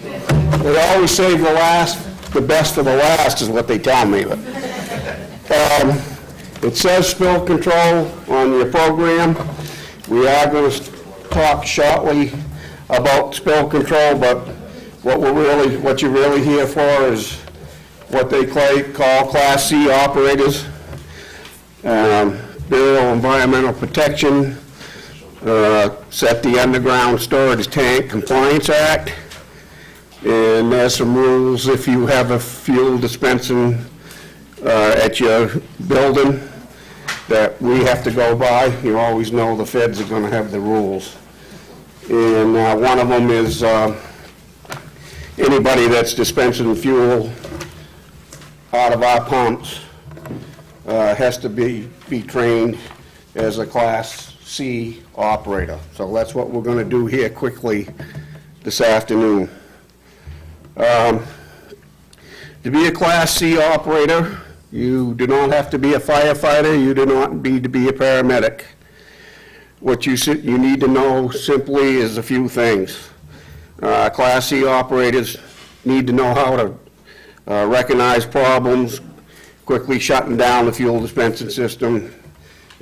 They always save the best for the last is what they tell me. But, it says spill control on your program. We are going to talk shortly about spill control, but what you're really here for is what they call Class C operators. Bureau of Environmental Protection set the Underground Storage Tank Compliance Act, and there's some rules if you have a fuel dispensing at your building that we have to go by. You always know the feds are going to have the rules, and one of them is anybody that's dispensing fuel out of our pumps has to be trained as a Class C operator. So that's what we're going to do here quickly this afternoon. To be a Class C operator, you do not have to be a firefighter, you do not need to be a paramedic. What you need to know simply is a few things. Class C operators need to know how to recognize problems, quickly shutting down the fuel dispensing system,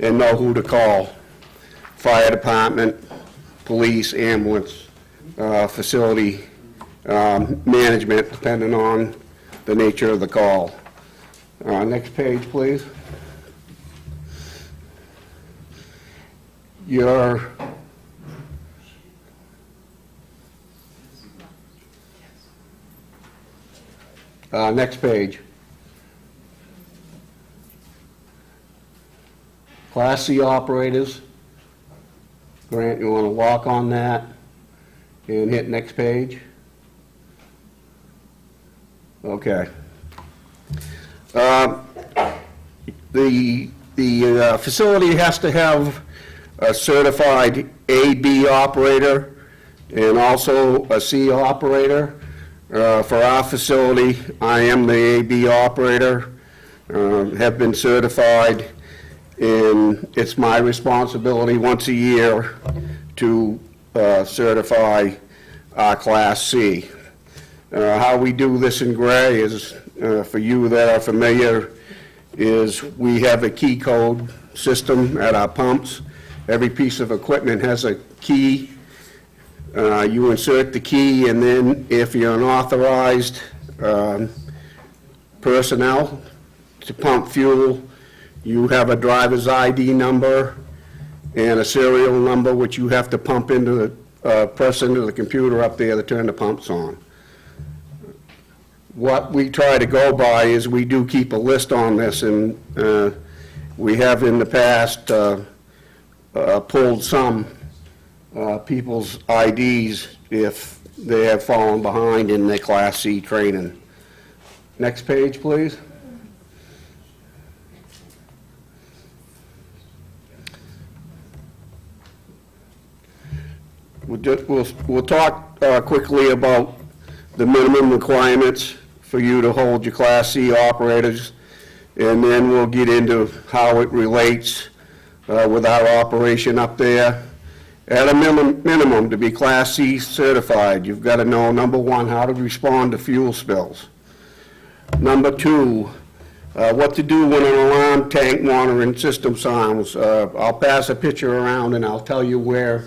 and know who to call. Fire department, police, ambulance, facility management, depending on the nature of the call. Next page, please. Next page. Class C operators. Grant, you want to walk on that and hit next page? Okay. The facility has to have a certified A/B operator and also a C operator. For our facility, I am the A/B operator, have been certified, and it's my responsibility once a year to certify our Class C. How we do this in Gray is, for you that are familiar, is we have a key code system at our pumps. Every piece of equipment has a key. You insert the key, and then if you're an authorized personnel to pump fuel, you have a driver's ID number and a serial number which you have to pump into the press into the computer up there to turn the pumps on. What we try to go by is we do keep a list on this, and we have in the past pulled some people's IDs if they have fallen behind in their Class C training. Next page, please. We'll talk quickly about the minimum requirements for you to hold your Class C operators, and then we'll get into how it relates with our operation up there. At a minimum, to be Class C certified, you've got to know, number one, how to respond to fuel spills. Number two, what to do when an alarm tank monitoring system sounds. I'll pass a picture around and I'll tell you where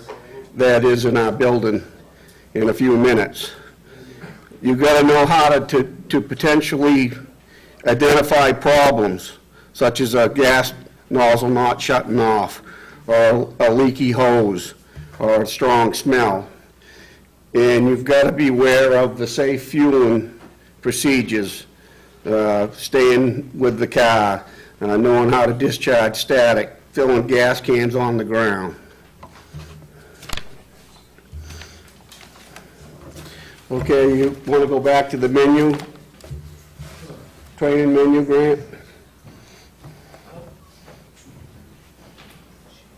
that is in our building in a few minutes. You've got to know how to potentially identify problems, such as a gas nozzle not shutting off, or a leaky hose, or a strong smell. And you've got to be aware of the safe fueling procedures, staying with the car, knowing how to discharge static, filling gas cans on the ground. Okay, you want to go back to the menu, training menu, Grant?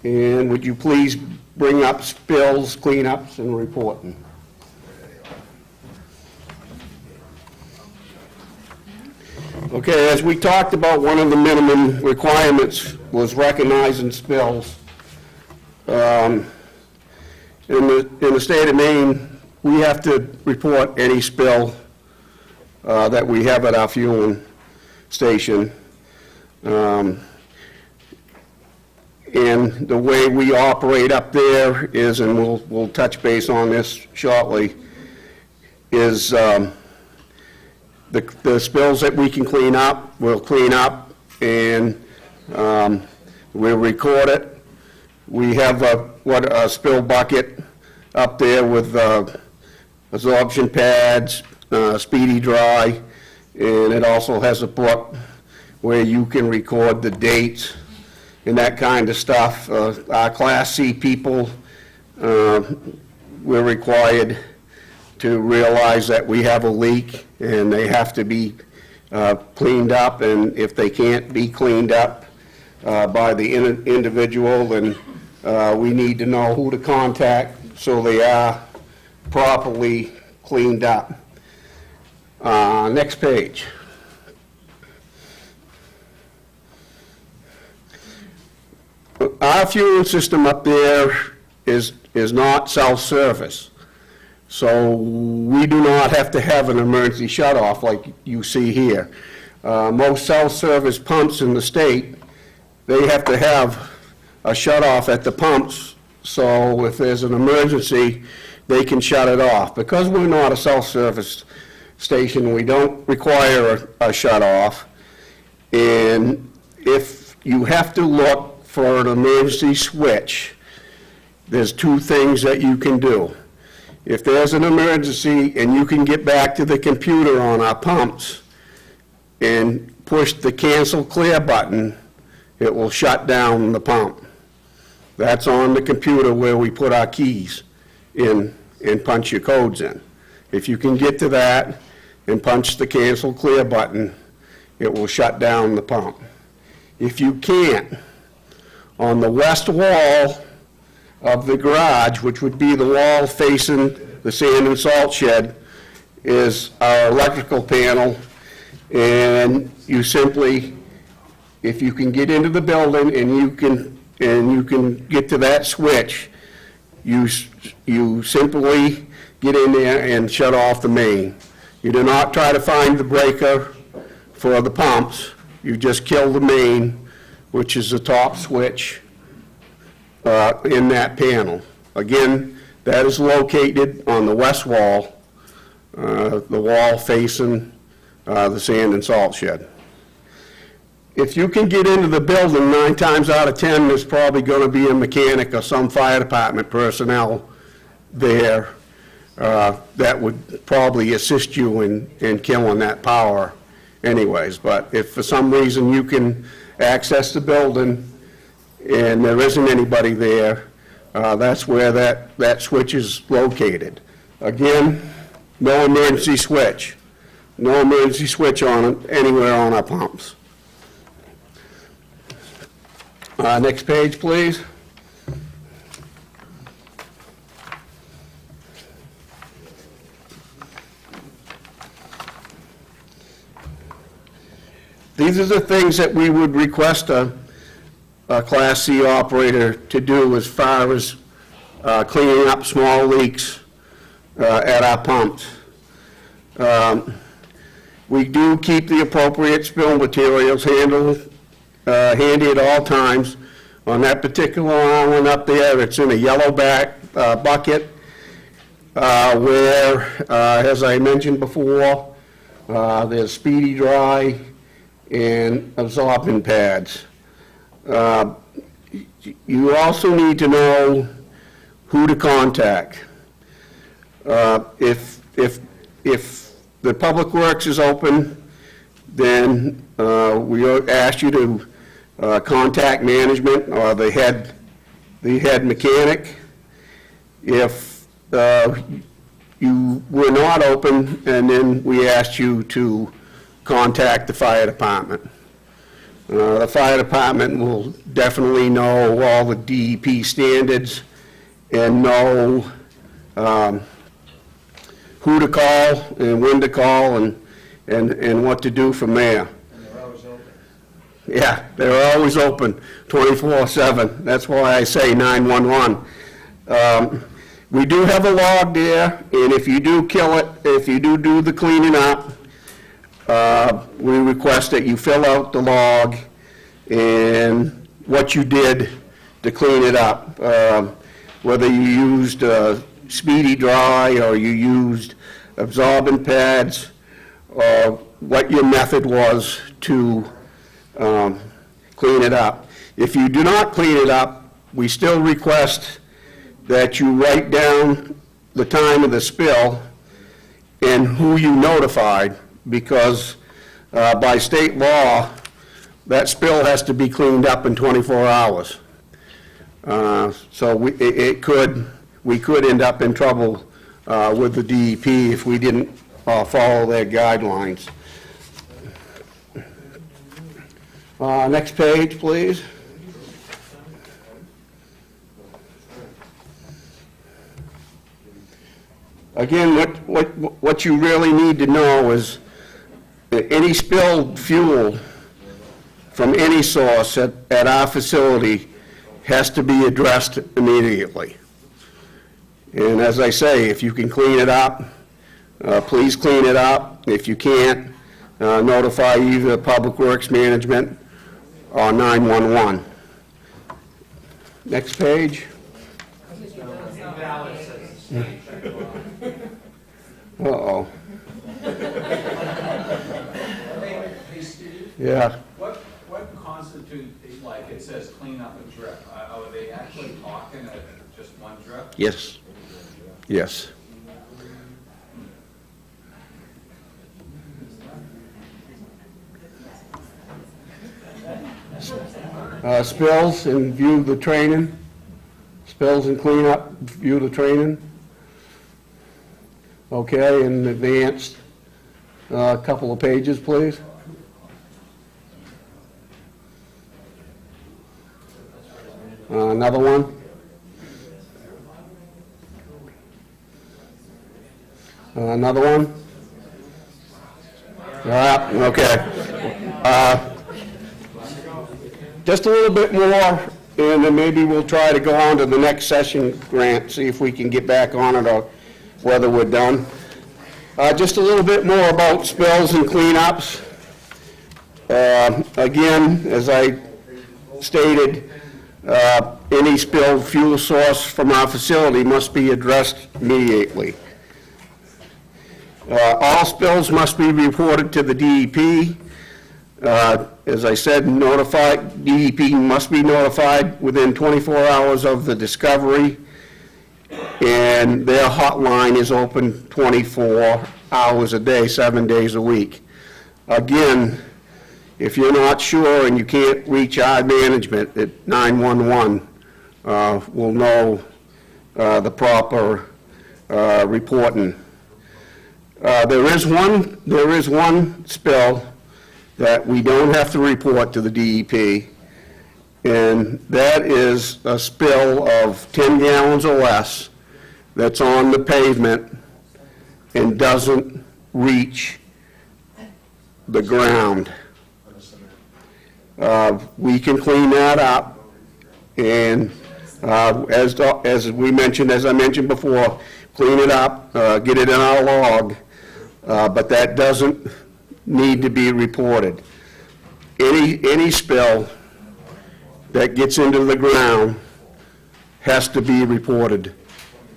And would you please bring up spills, cleanups, and reporting? Okay, as we talked about, one of the minimum requirements was recognizing spills. In the state of Maine, we have to report any spill that we have at our fueling station. And the way we operate up there is, and we'll touch base on this shortly, is the spills that we can clean up, we'll clean up, and we'll record it. We have a spill bucket up there with absorption pads, speedy dry, and it also has a book where you can record the dates and that kind of stuff. Our Class C people, we're required to realize that we have a leak and they have to be cleaned up, and if they can't be cleaned up by the individual, then we need to know who to contact so they are properly cleaned up. Next page. Our fueling system up there is not self-service, so we do not have to have an emergency shut-off like you see here. Most self-service pumps in the state, they have to have a shut-off at the pumps, so if there's an emergency, they can shut it off. Because we're not a self-service station, we don't require a shut-off, and if you have to look for an emergency switch, there's two things that you can do. If there's an emergency and you can get back to the computer on our pumps and push the cancel clear button, it will shut down the pump. That's on the computer where we put our keys in and punch your codes in. If you can get to that and punch the cancel clear button, it will shut down the pump. If you can't, on the west wall of the garage, which would be the wall facing the sand and salt shed, is our electrical panel, and you simply, if you can get into the building and you can get to that switch, you simply get in there and shut off the main. You do not try to find the breaker for the pumps. You just kill the main, which is the top switch in that panel. Again, that is located on the west wall, the wall facing the sand and salt shed. If you can get into the building, 9 times out of 10, there's probably going to be a mechanic or some fire department personnel there that would probably assist you in killing that power anyways. But if for some reason you can access the building and there isn't anybody there, that's where that switch is located. Again, no emergency switch. No emergency switch on anywhere on our pumps. Next page, please. These are the things that we would request a Class C operator to do as far as cleaning up small leaks at our pumps. We do keep the appropriate spill materials handy at all times. On that particular island up there, it's in a yellow bucket where, as I mentioned before, there's speedy dry and absorbent pads. You also need to know who to contact. If the Public Works is open, then we ask you to contact management or the head mechanic. If you were not open, and then we asked you to contact the fire department. The fire department will definitely know all the DEP standards and know who to call and when to call and what to do from there. And they're always open. Yeah, they're always open 24/7. That's why I say 911. We do have a log there, and if you do kill it, if you do the cleaning up, we request that you fill out the log and what you did to clean it up. Whether you used Speedy Dry or you used absorbent pads, or what your method was to clean it up. If you do not clean it up, we still request that you write down the time of the spill and who you notified, because by state law, that spill has to be cleaned up in 24 hours. So we could end up in trouble with the DEP if we didn't follow their guidelines. Next page, please. Again, what you really need to know is that any spilled fuel from any source at our facility has to be addressed immediately. And as I say, if you can clean it up, please clean it up. If you can't, notify either Public Works Management or 911. Next page. Uh-oh. Hey, Steve, Yeah. what constitutes, like, it says clean up a drip? Are they actually talking just one drip? Yes. Yes. Spills and view the training. Spills and cleanup, view the training. Okay, in advanced, a couple of pages, please. Another one. Another one. Okay. Just a little bit more, and then maybe we'll try to go on to the next session, Grant, see if we can get back on it or whether we're done. Just a little bit more about spills and cleanups. Again, as I stated, any spilled fuel source from our facility must be addressed immediately. All spills must be reported to the DEP. As I said, DEP must be notified within 24 hours of the discovery, and their hotline is open 24 hours a day, 7 days a week. Again, if you're not sure and you can't reach our management at 911, we'll know the proper reporting. There is one spill that we don't have to report to the DEP, and that is a spill of 10 gallons or less that's on the pavement and doesn't reach the ground. We can clean that up, and as I mentioned before, clean it up, get it in our log, but that doesn't need to be reported. Any spill that gets into the ground has to be reported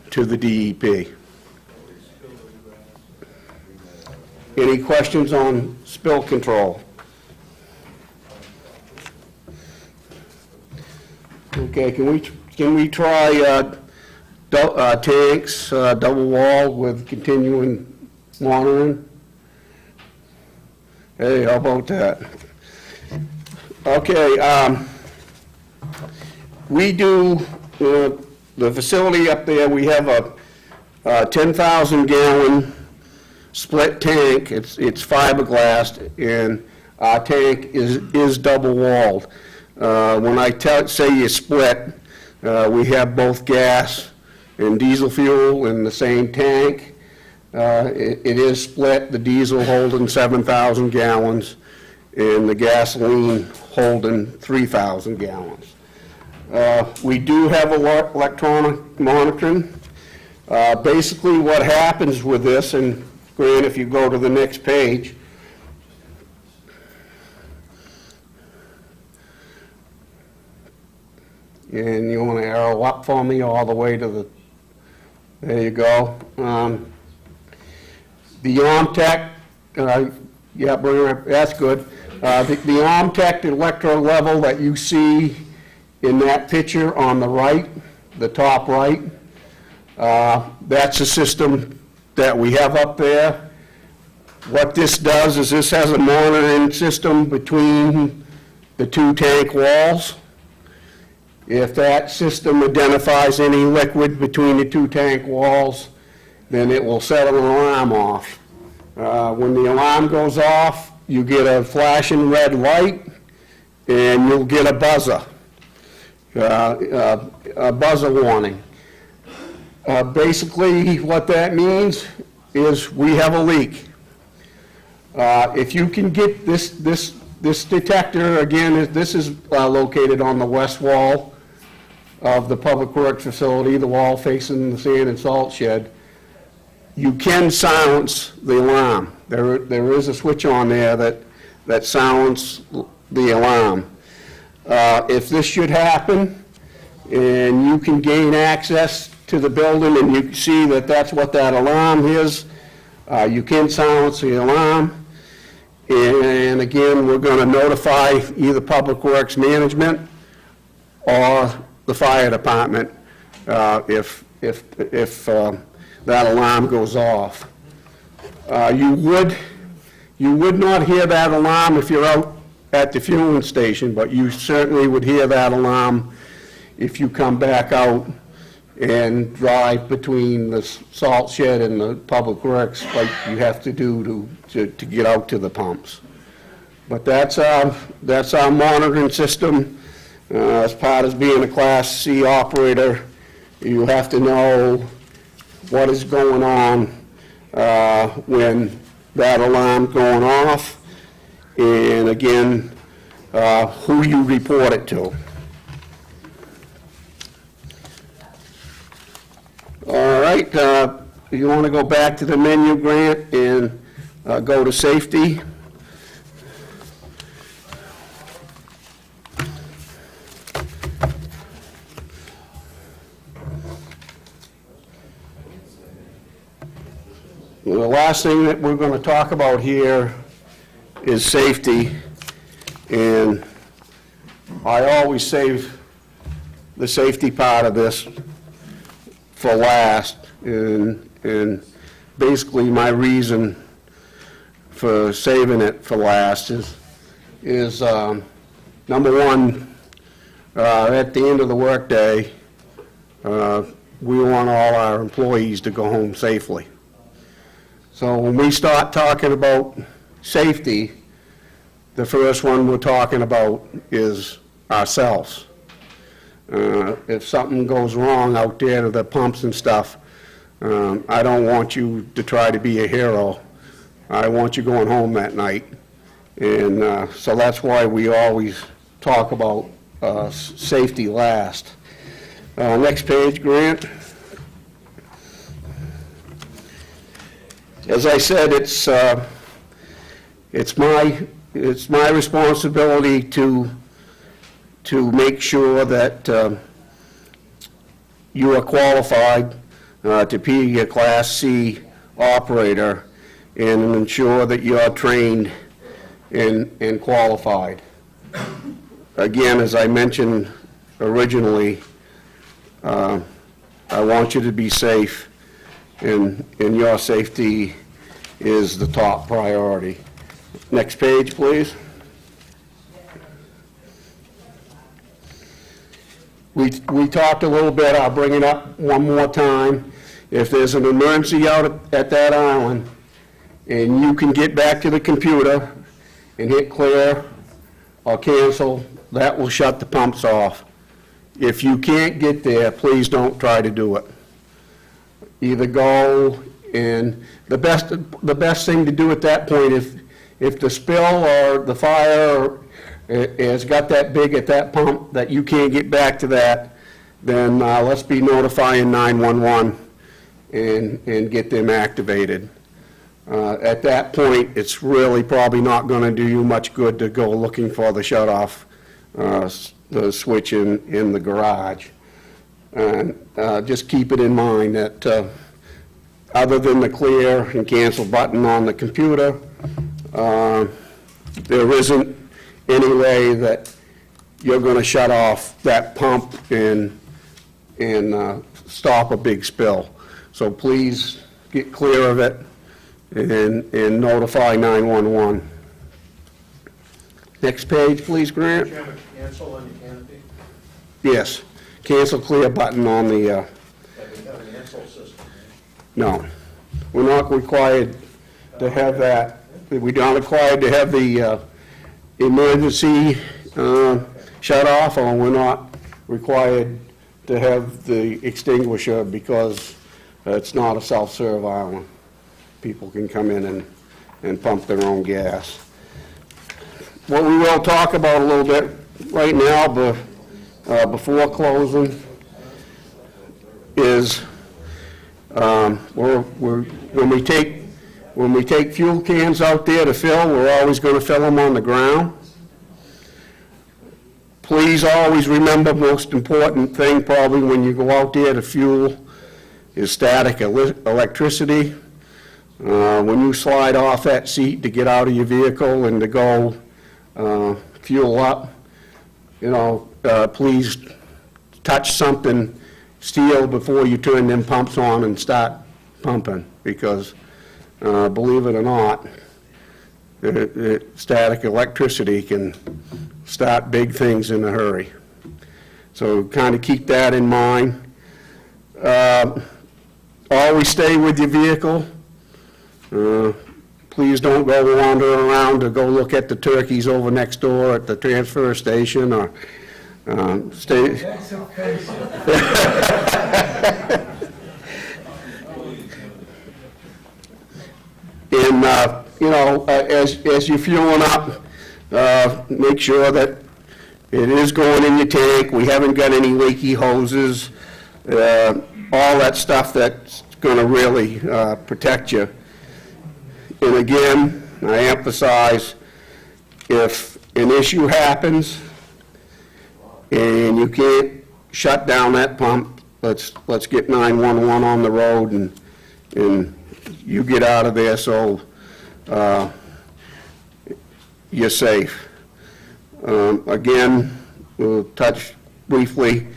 to the DEP. Any questions on spill control? Okay, can we try tanks, double wall with continuing monitoring? Hey, how about that? Okay, we do, the facility up there, we have a 10,000 gallon split tank. It's fiberglass, and our tank is double walled. When I say you split, we have both gas and diesel fuel in the same tank. It is split, the diesel holding 7,000 gallons and the gasoline holding 3,000 gallons. We do have electronic monitoring. Basically what happens with this, and Grant, if you go to the next page, and you want to arrow up for me all the way to the, there you go. The Armtec, yeah, bring it up, that's good. The Armtec electro level that you see in that picture on the right, the top right, that's a system that we have up there. What this does is this has a monitoring system between the two tank walls. If that system identifies any liquid between the two tank walls, then it will set an alarm off. When the alarm goes off, you get a flashing red light, and you'll get a buzzer warning. Basically, what that means is we have a leak. If you can get this detector, again, this is located on the west wall of the Public Works facility, the wall facing the sand and salt shed. You can silence the alarm. There is a switch on there that sounds the alarm. If this should happen, and you can gain access to the building and you see that that's what that alarm is, you can silence the alarm. And again, we're going to notify either Public Works Management or the fire department if that alarm goes off. You would not hear that alarm if you're out at the fueling station, but you certainly would hear that alarm if you come back out and drive between the salt shed and the Public Works like you have to do to get out to the pumps. But that's our monitoring system. As part of being a Class C operator, you have to know what is going on when that alarm's going off, and again, who you report it to. All right, you want to go back to the menu, Grant, and go to safety. The last thing that we're going to talk about here is safety, and I always save the safety part of this for last, and basically my reason for saving it for last is number one, at the end of the workday, we want all our employees to go home safely. So when we start talking about safety, the first one we're talking about is ourselves. If something goes wrong out there to the pumps and stuff, I don't want you to try to be a hero. I want you going home that night. And so that's why we always talk about safety last. Next page, Grant. As I said, it's my responsibility to make sure that you are qualified to be a Class C operator and ensure that you are trained and qualified. Again, as I mentioned originally, I want you to be safe, and your safety is the top priority. Next page, please. We talked a little bit, I'll bring it up one more time. If there's an emergency out at that island, and you can get back to the computer and hit clear or cancel, that will shut the pumps off. If you can't get there, please don't try to do it. Either go, and the best thing to do at that point, if the spill or the fire has got that big at that pump that you can't get back to that, then let's be notifying 911 and get them activated. At that point, it's really probably not going to do you much good to go looking for the shut-off, the switch in the garage. And just keep it in mind that other than the clear and cancel button on the computer, there isn't any way that you're going to shut off that pump and stop a big spill. So please get clear of it and notify 911. Next page, please, Grant. Do you have a cancel on your canopy? Yes, cancel clear button on the, Like you have an cancel system, no. We're not required to have that. We're not required to have the emergency shut off, or we're not required to have the extinguisher because it's not a self-serve island. People can come in and pump their own gas. What we will talk about a little bit right now, before closing, is when we take fuel cans out there to fill, we're always going to fill them on the ground. Please always remember, most important thing probably when you go out there to fuel is static electricity. When you slide off that seat to get out of your vehicle and to go fuel up, please touch something steel before you turn them pumps on and start pumping, because believe it or not, static electricity can start big things in a hurry. So kind of keep that in mind. Always stay with your vehicle. Please don't go wandering around to go look at the turkeys over next door at the transfer station, or stay. That's offensive. And, as you're fueling up, make sure that it is going in your tank. We haven't got any leaky hoses, all that stuff that's going to really protect you. And again, I emphasize, if an issue happens and you can't shut down that pump, let's get 911 on the road and you get out of there so you're safe. Again, we'll touch briefly,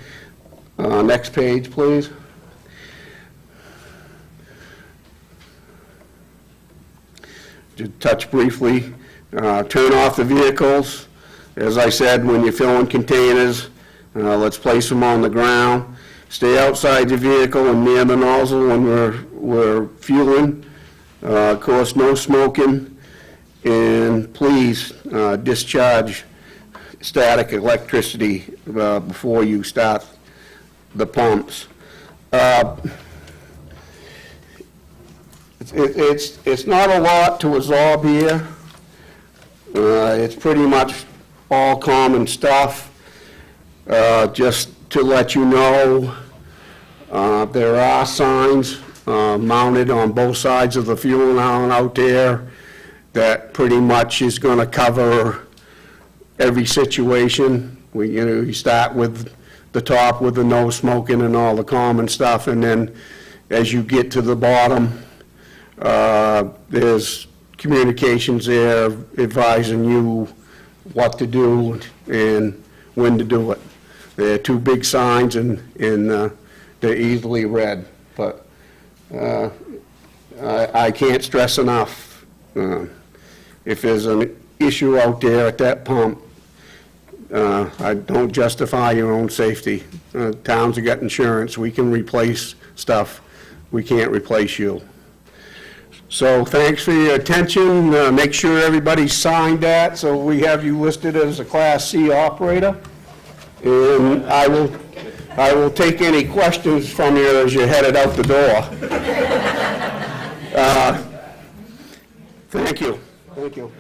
next page, please. To touch briefly, turn off the vehicles. As I said, when you're filling containers, let's place them on the ground. Stay outside the vehicle and near the nozzle when we're fueling. Of course, no smoking. And please discharge static electricity before you start the pumps. It's not a lot to absorb here. It's pretty much all common stuff. Just to let you know, there are signs mounted on both sides of the fuel line out there that pretty much is going to cover every situation. You start with the top with the no smoking and all the common stuff, and then as you get to the bottom, there's communications there advising you what to do and when to do it. They're two big signs, and they're easily read. But I can't stress enough, if there's an issue out there at that pump, I don't justify your own safety. Towns have got insurance. We can replace stuff. We can't replace you. So thanks for your attention. Make sure everybody signed that, so we have you listed as a Class C operator. And I will take any questions from you as you're headed out the door. Thank you. Thank you.